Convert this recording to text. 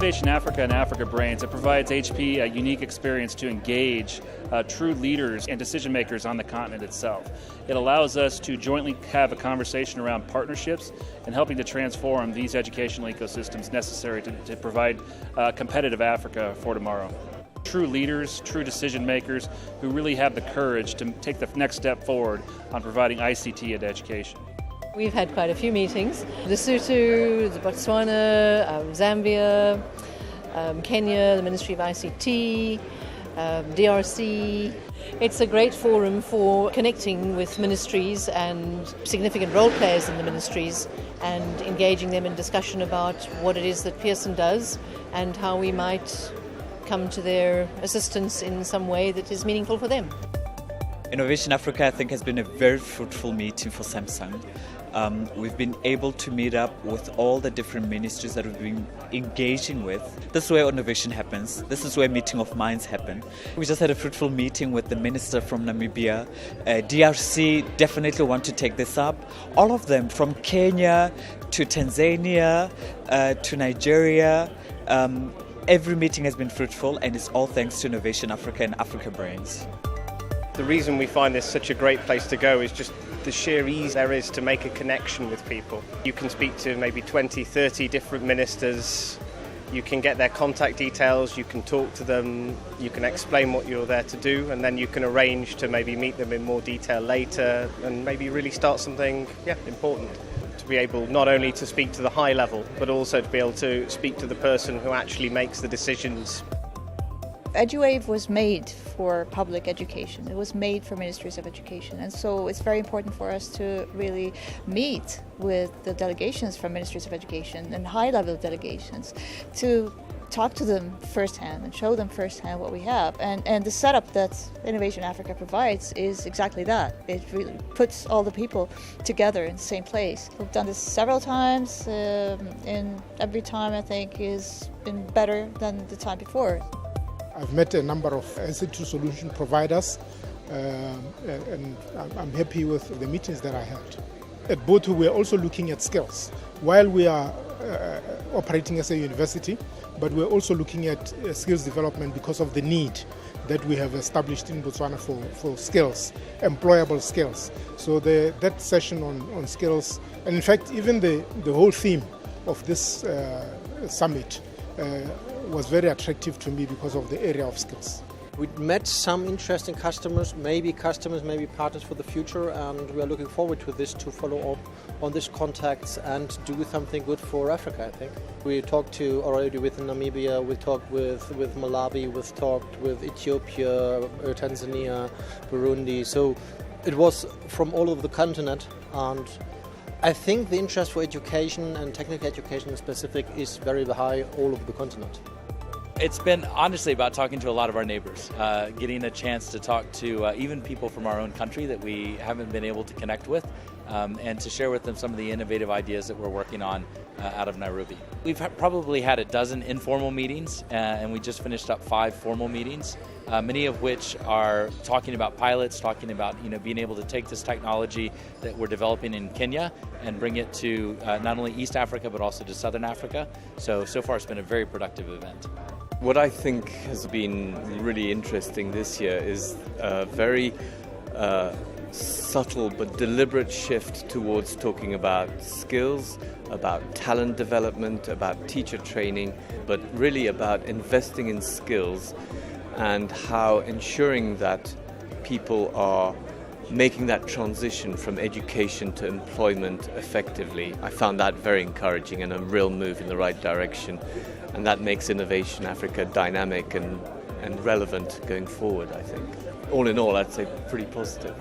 Innovation Africa and Africa Brains, it provides HP a unique experience to engage true leaders and decision makers on the continent itself. It allows us to jointly have a conversation around partnerships and helping to transform these educational ecosystems necessary to provide competitive Africa for tomorrow. True leaders, true decision makers who really have the courage to take the next step forward on providing ICT ed education. We've had quite a few meetings. Lesotho, Botswana, Zambia, Kenya, the Ministry of ICT, DRC. It's a great forum for connecting with ministries and significant role players in the ministries and engaging them in discussion about what it is that Pearson does and how we might come to their assistance in some way that is meaningful for them. Innovation Africa, I think, has been a very fruitful meeting for Samsung. We've been able to meet up with all the different ministries that we've been engaging with. This is where innovation happens. This is where meeting of minds happen. We just had a fruitful meeting with the minister from Namibia. DRC definitely want to take this up. All of them, from Kenya to Tanzania to Nigeria. Every meeting has been fruitful, and it's all thanks to Innovation Africa and Africa Brains. The reason we find this such a great place to go is just the sheer ease there is to make a connection with people. You can speak to maybe 20, 30 different ministers, you can get their contact details, you can talk to them, you can explain what you're there to do, and then you can arrange to maybe meet them in more detail later and maybe really start something important. To be able not only to speak to the high level, but also to be able to speak to the person who actually makes the decisions. EduWave was made for public education. It was made for ministries of education, and so it's very important for us to really meet with the delegations from ministries of education and high-level delegations to talk to them firsthand and show them firsthand what we have. And the setup that Innovation Africa provides is exactly that. It really puts all the people together in the same place. We've done this several times, and every time I think has been better than the time before. I've met a number of ICT solution providers, and I'm happy with the meetings that I had. At Botu, we're also looking at skills. While we are operating as a university, but we're also looking at skills development because of the need that we have established in Botswana for skills, employable skills. So that session on skills, and in fact even the whole theme of this summit was very attractive to me because of the area of skills. We met some interesting customers, maybe partners for the future, and we are looking forward to this, to follow up on these contacts and do something good for Africa, I think. We talked already with Namibia, we talked with Malawi, we've talked with Ethiopia, Tanzania, Burundi, so it was from all over the continent, and I think the interest for education and technical education in specific is very high all over the continent. It's been honestly about talking to a lot of our neighbors, getting a chance to talk to even people from our own country that we haven't been able to connect with, and to share with them some of the innovative ideas that we're working on out of Nairobi. We've probably had a dozen informal meetings, and we just finished up 5 formal meetings, many of which are talking about pilots, talking about being able to take this technology that we're developing in Kenya and bring it to not only East Africa but also to Southern Africa. So far it's been a very productive event. What I think has been really interesting this year is a very subtle but deliberate shift towards talking about skills, about talent development, about teacher training, but really about investing in skills and how ensuring that people are making that transition from education to employment effectively. I found that very encouraging and a real move in the right direction, and that makes Innovation Africa dynamic and relevant going forward, I think. All in all, I'd say pretty positive.